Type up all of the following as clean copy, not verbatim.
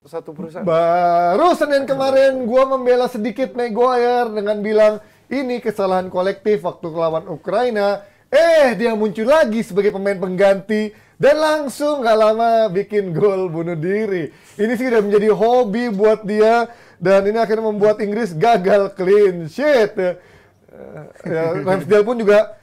Satu perusahaan. Baru Senin kemarin gue membela sedikit Maguire dengan bilang ini kesalahan kolektif waktu lawan Ukraina. Dia muncul lagi sebagai pemain pengganti dan langsung gak lama bikin gol bunuh diri. Ini sih udah menjadi hobi buat dia dan ini akhirnya membuat Inggris gagal clean sheet. Ramsdale pun juga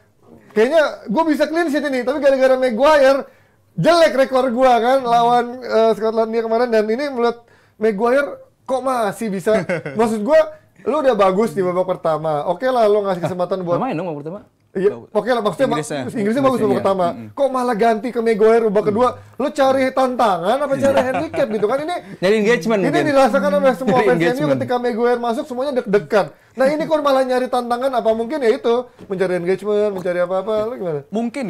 kayaknya gue bisa clean sheet ini, tapi gara-gara Maguire jelek rekor gua kan lawan Skotlandia kemarin, dan ini menurut Maguire kok masih bisa. Maksud gua, lu udah bagus di babak pertama. Oke lah lu ngasih kesempatan buat main dong babak pertama. Iya, oke lah, maksudnya Inggrisnya bagus babak pertama. Kok malah ganti ke Maguire babak kedua? Lu cari tantangan apa cari handicap gitu kan? Ini nyari engagement. Ini mungkin dirasakan oleh semua fans MU ketika Maguire masuk semuanya deg-degan. Nah ini kok malah nyari tantangan, apa mungkin ya itu mencari engagement, mencari apa-apa, lu gimana? Mungkin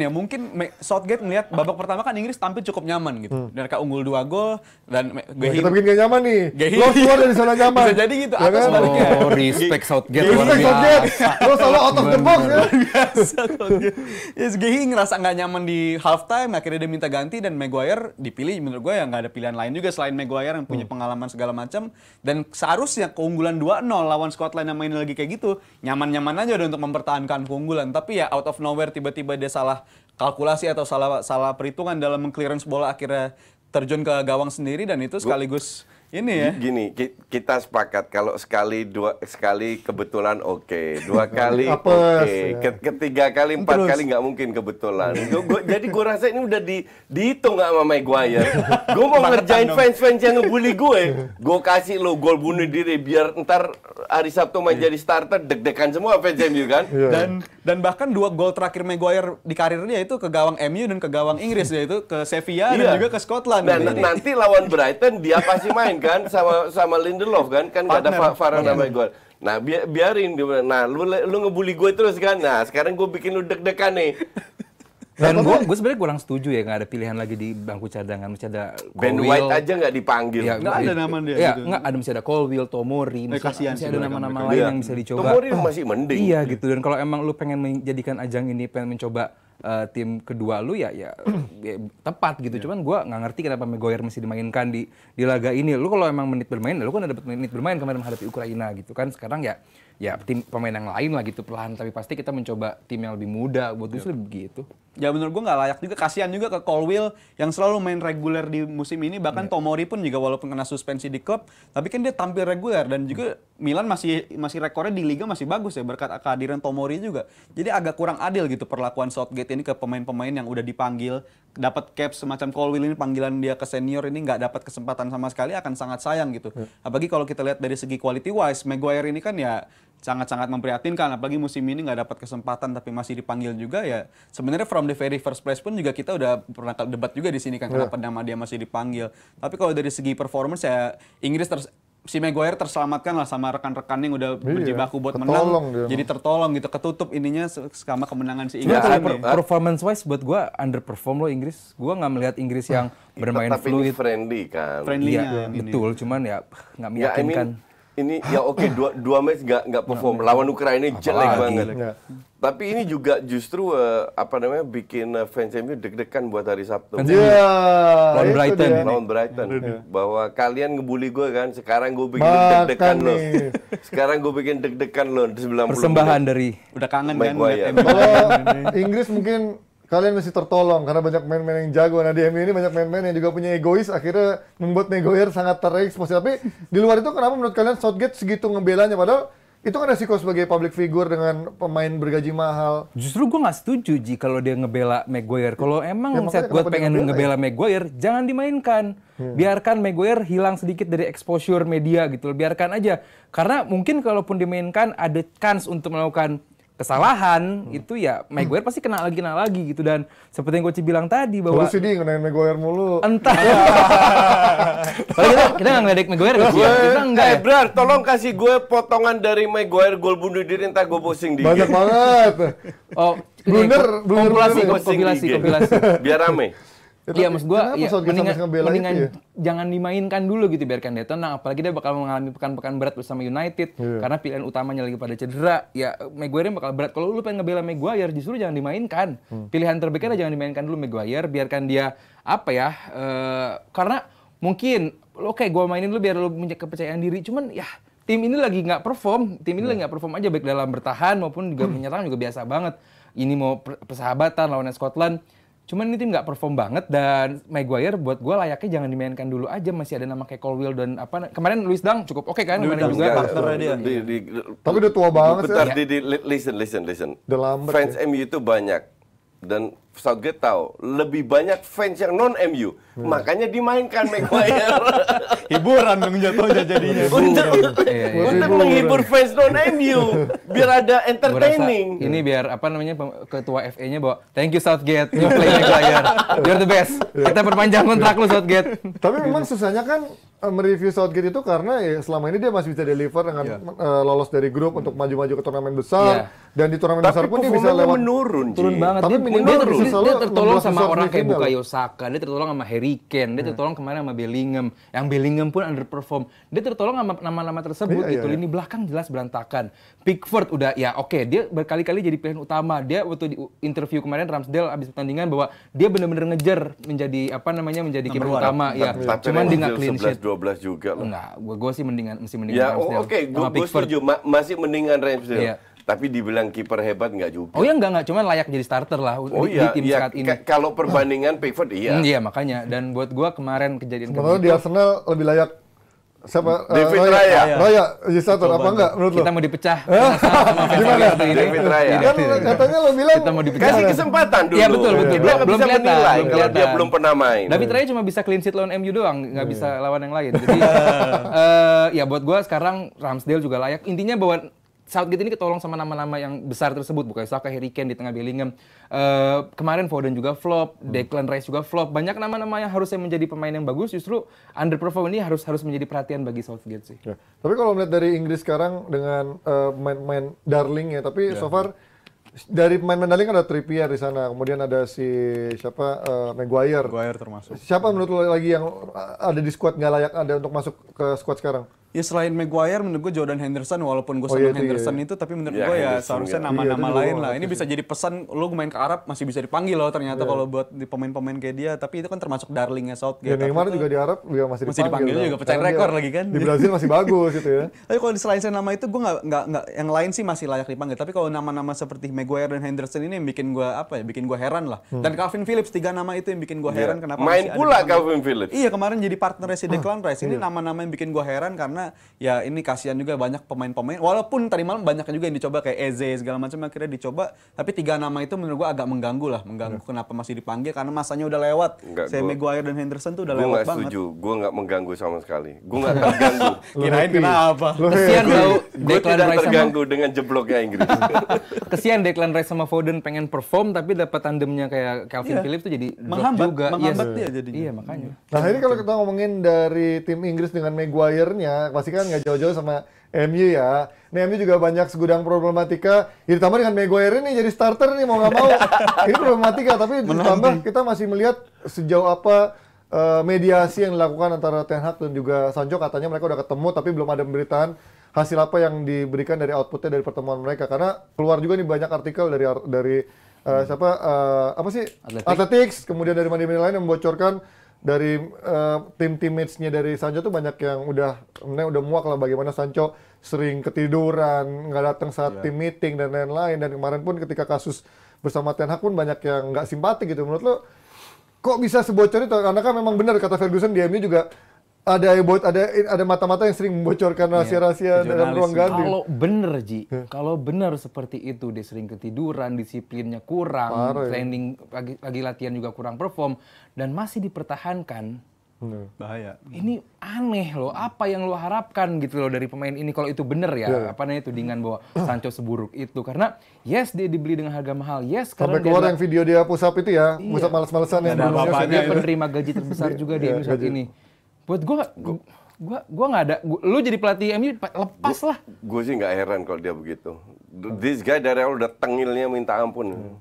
Southgate melihat babak pertama kan Inggris tampil cukup nyaman gitu. Dan mereka unggul 2 gol dan kita bikin gak nyaman nih. Gahing Lo keluar dari zona nyaman. Bisa jadi gitu, Ya atau kan? sebaliknya. Oh, respect Southgate. Respect Southgate. Lo selalu out of the box ya. Yes, Gahing ngerasa nggak nyaman di halftime, akhirnya dia minta ganti dan Maguire dipilih. Menurut gue ya nggak ada pilihan lain juga selain Maguire yang punya pengalaman segala macam. Dan seharusnya keunggulan 2-0 lawan Scotland yang main lagi kayak gitu, nyaman-nyaman aja udah untuk mempertahankan keunggulan. Tapi ya out of nowhere tiba-tiba dia salah kalkulasi atau salah perhitungan dalam meng-clearance bola, akhirnya terjun ke gawang sendiri, dan itu sekaligus ini ya. Gini, kita sepakat kalau sekali kebetulan oke, 2 kali Apes, oke, ya. ketiga kali 4 kali nggak mungkin kebetulan. Jadi gue rasa ini udah dihitung nggak sama Maguire. Gue mau ngerjain fans-fans yang ngebully gue. Gue kasih lo gol bunuh diri biar ntar hari Sabtu main jadi starter, deg-degan semua fans MU kan. Dan bahkan 2 gol terakhir Maguire di karirnya itu ke gawang MU dan ke gawang Inggris, yaitu ke Sevilla dan juga ke Scotland. Dan nanti lawan Brighton dia pasti main kan sama Lindelof kan nggak ada Varane sama Maguire. Nah biarin dia. Nah lu ngebully gue terus kan. Nah sekarang gue bikin lu deg-degan nih. Dan gue sebenarnya kurang setuju ya nggak ada pilihan lagi di bangku cadangan. Masih ada Ben White aja nggak dipanggil. Ya, nggak ada nama dia. Ya, gitu. Nggak ada, masih ada Colwill, Tomori, masih ada nama-nama lain yang bisa dicoba. Tomori masih mending. Iya gitu. Dan kalau emang lu pengen menjadikan ajang ini, pengen mencoba tim kedua lu ya tepat gitu. Cuman gue nggak ngerti kenapa Maguire mesti dimainkan di laga ini. Lu kalau emang menit bermain, lu kan ada menit bermain kemarin menghadapi Ukraina gitu kan. Sekarang ya tim pemain yang lain lah gitu perlahan, tapi pasti kita mencoba tim yang lebih muda. Buat gue sih begitu. Ya menurut gue nggak layak juga, kasihan juga ke Colwill yang selalu main reguler di musim ini. Bahkan Tomori pun juga walaupun kena suspensi di klub, tapi kan dia tampil reguler, dan juga Milan masih rekornya di Liga masih bagus ya berkat kehadiran Tomori juga. Jadi agak kurang adil gitu perlakuan Southgate ini ke pemain-pemain yang udah dipanggil, dapat cap semacam Colwill ini, panggilan dia ke senior ini nggak dapat kesempatan sama sekali, akan sangat sayang gitu. Apalagi kalau kita lihat dari segi quality wise, Maguire ini kan ya sangat-sangat memprihatinkan, apalagi musim ini nggak dapat kesempatan tapi masih dipanggil juga ya. Sebenarnya from the very first place pun juga kita udah pernah debat juga di sini kan kenapa nama dia masih dipanggil. Tapi kalau dari segi performance ya Inggris si Maguire terselamatkan lah sama rekan-rekan yang udah berjibaku buat menang. Jadi tertolong gitu, ketutup ininya sama kemenangan si Inggris. Performance wise buat gue underperform loh Inggris. Gue nggak melihat Inggris yang bermain tapi fluid. ini friendly kan. Friendly-nya Iya, betul. Cuman ya nggak meyakinkan. Ini ya oke, dua match nggak perform lawan Ukraina jelek banget. Tapi ini juga justru bikin fans MU deg-degan buat hari Sabtu. Lawan Brighton. Bahwa kalian ngebully gue kan, sekarang gue bikin deg-degan lo. Sekarang gue bikin deg-degan lo 90 persembahan dari udah kangen kan. Kalau Inggris mungkin kalian masih tertolong karena banyak main-main yang jago. Nah di MU ini banyak main-main yang juga punya egois, akhirnya membuat Maguire sangat terekspos. Tapi di luar itu kenapa menurut kalian Southgate segitu ngebelanya? Padahal itu kan resiko sebagai public figure dengan pemain bergaji mahal. Justru gue nggak setuju Ji kalau dia ngebela Maguire. Kalau emang Southgate pengen ngebela Maguire, jangan dimainkan. Biarkan Maguire hilang sedikit dari exposure media gitu. Biarkan aja. Karena mungkin kalaupun dimainkan ada chance untuk melakukan kesalahan, itu ya Maguire pasti kena lagi gitu. Dan seperti yang Coach bilang tadi bahwa Terus sih ngenain Maguire mulu. Entah. kita nggak ngeledek Maguire kan? Kita enggak ya. Brar, tolong kasih gue potongan dari Maguire gol bunuh diri, entar gue posting dikit. Banyak banget. Oh, Blunder kompilasi. Biar rame. Iya, maksud gua kenapa ya Southgate sampai ngebela mendingan itu ya? jangan dimainkan dulu gitu, biarkan dia tenang, apalagi dia bakal mengalami pekan-pekan berat bersama United karena pilihan utamanya lagi pada cedera. Ya Maguire bakal berat. Kalau lu pengen ngebela Maguire justru jangan dimainkan. Pilihan terbaiknya jangan dimainkan dulu Maguire, biarkan dia karena mungkin oke, gua mainin lu biar lu punya kepercayaan diri, cuman ya tim ini lagi nggak perform aja baik dalam bertahan maupun juga menyerang juga biasa banget. Ini mau persahabatan lawan Scotland. Cuman ini tim nggak perform banget dan Maguire buat gue layaknya jangan dimainkan dulu aja, masih ada nama kayak Colwill dan kemarin Luis Dang cukup oke kan kemarin juga. Tapi udah tua banget bentar, ya. listen. Udah lambat Fans ya. MU itu banyak dan Southgate tahu lebih banyak fans yang non MU, makanya dimainkan Maguire. Hiburan dong jatuhnya jadinya. Untuk menghibur fans non MU biar ada entertaining. Ini biar ketua FA-nya bawa thank you Southgate, you play Maguire, you're the best. Kita perpanjang kontrak lu Southgate. Tapi memang susahnya kan mereview Southgate itu karena ya selama ini dia masih bisa deliver dengan lolos dari grup untuk maju-maju ke turnamen besar dan di turnamen besar pun dia bisa lewat turun banget. Tapi dia tertolong sama orang kayak Bukayo Saka, dia tertolong sama Harry Kane, dia tertolong kemarin sama Bellingham. Yang Bellingham pun underperform. Dia tertolong sama nama-nama tersebut gitu. Lini belakang jelas berantakan. Pickford udah dia berkali-kali jadi pilihan utama. Dia waktu di interview kemarin Ramsdale abis pertandingan bahwa dia benar-benar ngejar menjadi menjadi kiper utama ya. Cuman dia nggak clean sheet. 12 juga loh. Enggak, gue sih mendingan Ramsdale. Ya gue setuju, masih mendingan Ramsdale. Tapi dibilang kiper hebat nggak juga. Oh ya enggak, cuman layak jadi starter lah di tim saat ini. Kalau perbandingan Pickford iya makanya. Dan buat gua kemarin kejadian sebenarnya di Arsenal lebih layak siapa? David Raya. Raya jadi starter apa enggak menurut lo? Kita mau dipecah. Gimana? David Raya. Kan katanya lo bilang kita mau dipecah. Kasih kesempatan dulu. Iya betul. Belum kelihatan kalau dia belum pernah main. David Raya cuma bisa clean sheet lawan MU doang, nggak bisa lawan yang lain. Jadi ya buat gua sekarang Ramsdale juga layak. Intinya bahwa Southgate ini ketolong sama nama-nama yang besar tersebut, Bukayo Saka, Harry Kane di tengah Bellingham. Kemarin Foden juga flop, Declan Rice juga flop. Banyak nama-nama yang harusnya menjadi pemain yang bagus, justru underperform ini harus menjadi perhatian bagi Southgate sih. Ya. Tapi kalau melihat dari Inggris sekarang dengan main darling ya, tapi so far dari pemain darling kan ada Trippier di sana, kemudian ada si Maguire. Maguire termasuk. Siapa menurut lo lagi yang ada di squad nggak layak ada untuk masuk ke squad sekarang? Ya selain Maguire, menurut gue Jordan Henderson, walaupun gue senang Henderson itu, tapi menurut gue ya seharusnya nama-nama lain lah. Ini bisa jadi pesan, lo main ke Arab masih bisa dipanggil loh ternyata kalau buat di pemain-pemain kayak dia. Tapi itu kan termasuk darlingnya Southgate. Ya Neymar juga di Arab juga masih dipanggil juga, pecahin rekor lagi kan. Di Brazil masih bagus gitu ya. Tapi kalau selain nama itu, gue nggak yang lain sih masih layak dipanggil. Tapi kalau nama-nama seperti Maguire dan Henderson ini yang bikin gue heran lah. Dan Calvin Phillips, 3 nama itu yang bikin gue heran kenapa main pula Calvin Phillips. Iya, kemarin jadi partner si Declan Rice. Ini nama-nama yang bikin gue heran karena ya ini kasihan juga banyak pemain-pemain. Walaupun tadi malam banyak juga yang dicoba kayak Eze segala macam akhirnya dicoba, tapi 3 nama itu menurut gua agak mengganggu kenapa masih dipanggil karena masanya udah lewat. Maguire dan Henderson tuh udah lewat banget. Gua nggak setuju, gua nggak mengganggu sama sekali. Gua nggak terganggu. Kirain kenapa? Kesian tau Gua tidak terganggu dengan jebloknya Inggris. Kesian Declan Rice sama Foden pengen perform tapi dapat tandemnya kayak Calvin Phillips tuh jadi menghambat dia jadi. Iya makanya. Nah ini kalau kita ngomongin dari tim Inggris dengan Maguire-nya, pasti kan nggak jauh-jauh sama MU ya. Nih MU juga banyak segudang problematika. Ya, ditambah dengan Maguire ini jadi starter nih mau nggak mau. Ini problematika, tapi ditambah kita masih melihat sejauh apa mediasi yang dilakukan antara Ten Hag dan juga Sancho. Katanya mereka udah ketemu tapi belum ada pemberitaan hasil apa yang diberikan dari outputnya dari pertemuan mereka. Karena keluar juga nih banyak artikel dari Athletics, kemudian dari mana-mana lain yang membocorkan dari teammates-nya dari Sancho tuh banyak yang udah muak lah bagaimana Sancho sering ketiduran, nggak datang saat tim meeting dan lain-lain. Dan kemarin pun ketika kasus bersama Ten Hag pun banyak yang nggak simpati gitu. Menurut lo kok bisa sebocor itu? Karena kan memang benar kata Ferguson di MU juga ada mata-mata yang sering membocorkan rahasia-rahasia dalam ruang ganti. Kalau bener seperti itu, dia sering ketiduran, disiplinnya kurang, training pagi latihan juga kurang perform, dan masih dipertahankan. Bahaya. Ini aneh loh, apa yang lo harapkan gitu loh dari pemain ini kalau itu bener ya, apa namanya tudingan bahwa Sancho seburuk itu. Karena yes dia dibeli dengan harga mahal, yes karena sampai keluar yang video dia push up itu ya, push up males-malesan yang dia penerima gaji terbesar juga di MU saat ini. Buat gue nggak ada. Lu jadi pelatih MU lepas lah. Gue sih nggak heran kalau dia begitu. This guy dari awal udah tengilnya minta ampun.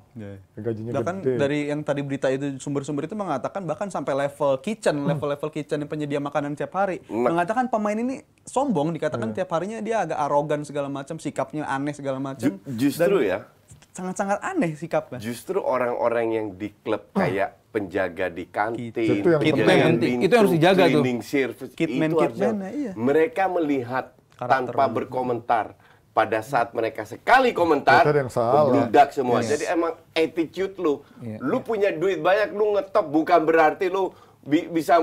Gajinya Bahkan gede. dari yang tadi berita itu sumber-sumber itu mengatakan bahkan sampai level kitchen yang penyedia makanan tiap hari mengatakan pemain ini sombong, dikatakan tiap harinya dia agak arogan segala macam, sikapnya aneh segala macam. Justru ya, sangat-sangat aneh sikapnya. justru orang-orang yang di klub kayak penjaga di kantin, Itu yang penjaga penting. pintu, Itu harus dijaga tuh. cleaning service, Kitman, itu harusnya iya. mereka melihat Karakter tanpa berkomentar. Pada saat mereka sekali komentar, Itu yang salah. bludak semua. Jadi emang attitude lu, lu punya duit banyak, lu ngetop bukan berarti lu bisa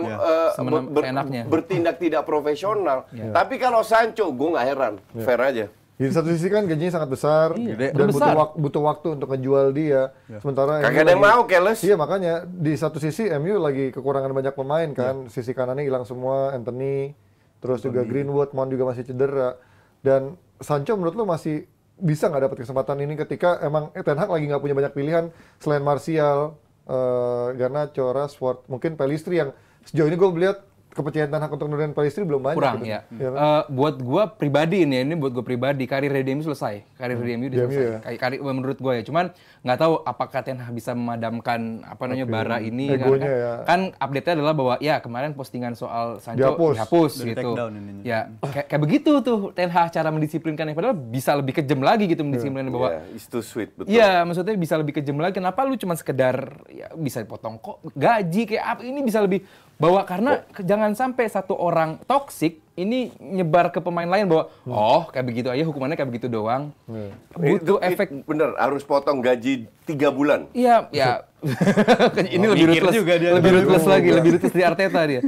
seenaknya. bertindak tidak profesional. Tapi kalau Sancho, gue nggak heran, fair aja. Di satu sisi kan gajinya sangat besar Iya, dan besar. butuh waktu untuk ngejual dia. Sementara Kagak ada yang mau, Keles. Iya, makanya di satu sisi MU lagi kekurangan banyak pemain kan. Sisi kanannya hilang semua, Anthony, terus juga Greenwood, Mount juga masih cedera. Dan Sancho menurut lo masih bisa nggak dapat kesempatan ini ketika emang Ten Hag lagi nggak punya banyak pilihan selain Martial, Garnacho, Rashford, mungkin Pellistri yang sejauh ini gue melihat kepercayaan Ten Hag untuk nurunin Pellistri belum banyak. Kurang gitu. ya. Iya kan? Buat gue pribadi ini buat gue pribadi, karir DMU selesai. Karir DMU udah DMU selesai. Karir menurut gue ya. Cuman nggak tahu apakah Ten Hag bisa memadamkan bara ini. Egonya Kan update-nya adalah bahwa ya kemarin postingan soal Sancho Dihapus. Dari gitu. take down ininya. Ya kayak begitu tuh Ten Hag cara mendisiplinkannya. Padahal bisa lebih kejam lagi gitu mendisiplinkannya bahwa It's too sweet, betul. iya, maksudnya bisa lebih kejam lagi. Kenapa lu cuma sekedar ya bisa dipotong kok gaji kayak apa? Ini bisa lebih bawa karena jangan sampai satu orang toksik ini nyebar ke pemain lain bahwa kayak begitu aja hukumannya kayak begitu doang. Butuh efek. Bener, harus potong gaji 3 bulan. Iya, ya. Ini lebih mikir ruthless, juga dia. lebih ruthless lagi, lebih ruthless di Arteta dia.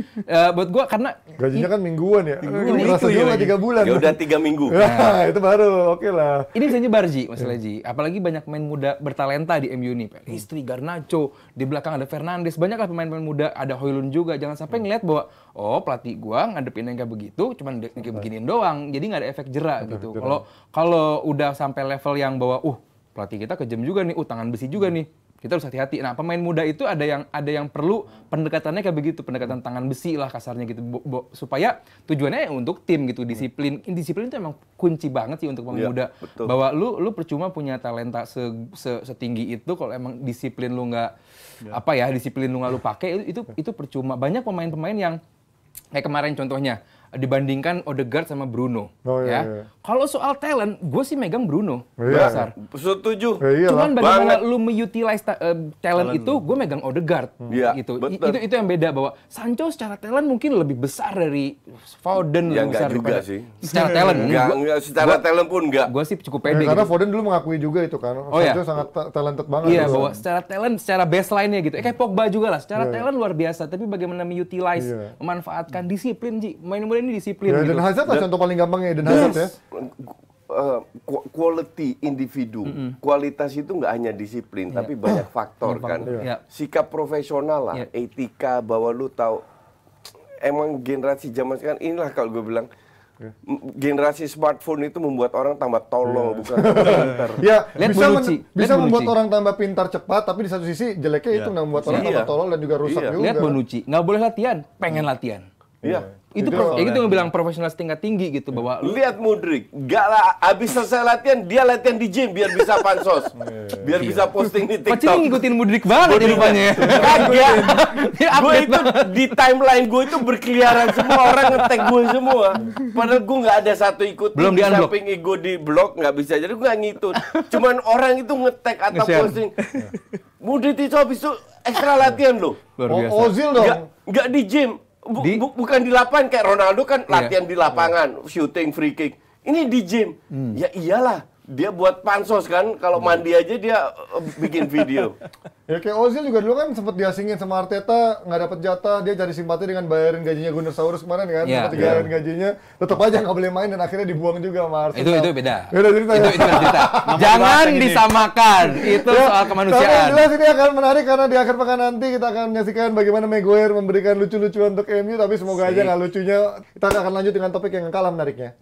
Buat gua karena Gajinya kan mingguan ya. Ini Merasa itu juga lagi. 3 bulan. Ya udah 3 minggu. Nah, itu baru oke lah. ini bisa nyebar Ji, masalah Ji. Apalagi banyak pemain muda bertalenta di MU nih. Istri Garnacho, di belakang ada Fernandes, banyak lah pemain-pemain muda, ada Højlund juga. Jangan sampai ngeliat bahwa pelatih gua ngadepin yang kayak begitu, cuman kayak beginiin doang. Jadi nggak ada efek jerak gitu. Kalau udah sampai level yang bahwa pelatih kita kejam juga nih, tangan besi juga nih. Kita harus hati-hati. Nah, pemain muda itu ada yang perlu pendekatannya kayak begitu, pendekatan tangan besi lah kasarnya gitu, supaya tujuannya untuk tim gitu, disiplin. Disiplin itu emang kunci banget sih untuk pemain muda. Betul. Bahwa lu percuma punya talenta setinggi itu kalau emang disiplin lu nggak disiplin lu nggak lu pakai itu percuma. Banyak pemain-pemain yang kayak kemarin contohnya dibandingkan Odegaard sama Bruno. Iya. Kalau soal talent, gue sih megang Bruno. Iya. Dasar. Setuju. Cuman bagaimana Banget. lu mengutilize talent itu, gue megang Odegaard. Iya, Gitu. betul. Itu yang beda bahwa Sancho secara talent mungkin lebih besar dari Foden. Ya lebih besar enggak juga daripada- sih. Secara talent. Enggak, secara talent pun enggak. Gue sih cukup pede Karena gitu. Foden dulu mengakui juga itu kan. iya. Sancho sangat talented banget. Iya, gitu. bahwa secara talent, secara baseline-nya gitu. Kayak Pogba juga lah, secara talent luar biasa. Tapi bagaimana mengutilize, memanfaatkan disiplin, Ji. Main-main ini disiplin Ya, gitu. Eden Hazard lah contoh paling gampangnya Eden Hazard ya. Quality individu, kualitas itu nggak hanya disiplin, tapi banyak faktor kan. Iya. Sikap profesional lah, Iya. etika bahwa lu tahu. Emang generasi zaman sekarang inilah kalau gue bilang generasi smartphone itu membuat orang tambah tolol, bukan pintar. Ya, Lihat bisa, Bonucci. bisa Lihat membuat Bonucci. orang tambah pintar cepat, tapi di satu sisi jeleknya itu membuat orang tambah tolol dan juga rusak Iya. juga. Lihat Bonucci, nggak boleh latihan, pengen latihan. Iya. Itu yang bilang profesional tingkat tinggi gitu bahwa Lihat Mudrik, enggak lah, abis selesai latihan, dia latihan di gym biar bisa pansos. Biar bisa posting di Coach ini TikTok. ngikutin Mudrik banget ya rupanya ya. Kagak. Dia Gue update itu di timeline gue itu berkeliaran semua orang nge-tag gue semua. Padahal gue nggak ada satu ikut. Belum di di-unblock. samping ego di blog nggak bisa. Jadi gue nggak ngikut. Cuman orang itu nge-tag atau Nge-share. posting. Mudrik itu habis itu ekstra latihan loh. Luar biasa. Ozil dong. Nggak di gym. Bukan di lapangan kayak Ronaldo kan latihan di lapangan, shooting free kick. Ini di gym. Ya iyalah, dia buat pansos kan. Kalau mandi aja dia bikin video. Ya kayak Ozil juga dulu kan sempat diasingin sama Arteta, nggak dapat jatah, dia cari simpati dengan bayarin gajinya Gunnersaurus kemarin kan, Iya. sempat dibayarin gajinya, tetap aja nggak boleh main dan akhirnya dibuang juga sama Arsenal. Itu beda. Beda cerita ya. Itu cerita. Jangan disamakan. Itu soal Tapi yang kemanusiaan. jelas ini akan menarik karena di akhir pekan nanti kita akan menyaksikan bagaimana Maguire memberikan lucu-lucuan untuk MU, tapi semoga aja nggak lucunya. Kita akan lanjut dengan topik yang kalah menariknya.